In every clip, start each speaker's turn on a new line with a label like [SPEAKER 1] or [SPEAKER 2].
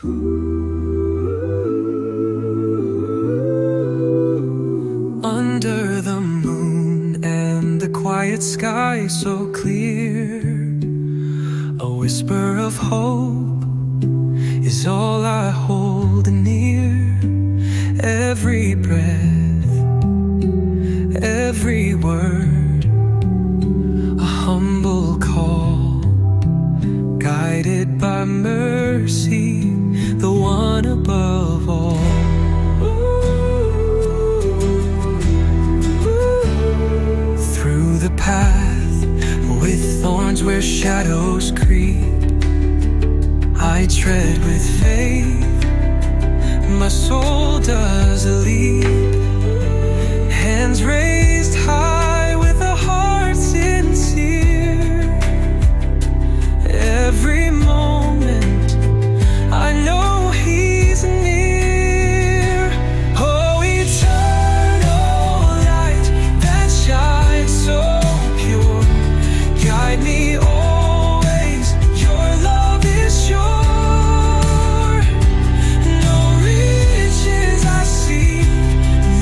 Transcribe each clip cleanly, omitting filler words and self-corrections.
[SPEAKER 1] Under the moon and the quiet sky so clear, a whisper of hope is all I hold near. Every breath, every word, a humble call, guided by mercy, the one above all. Through the path with thorns where shadows creep, I tread with faith, my soul does a leap. Hands raised high with a heart sincere. Every moment I know He's near. Oh, eternal light that shines so pure, guide me always, your love is sure. No riches I see,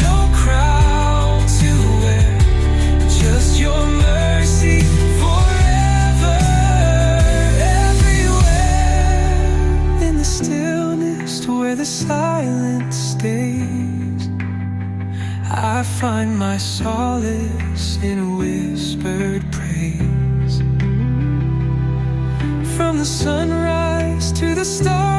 [SPEAKER 1] no crown to wear, just your mercy forever, everywhere. In the stillness where the silence stays, I find my solace in whispered praise. From the sunrise to the stars,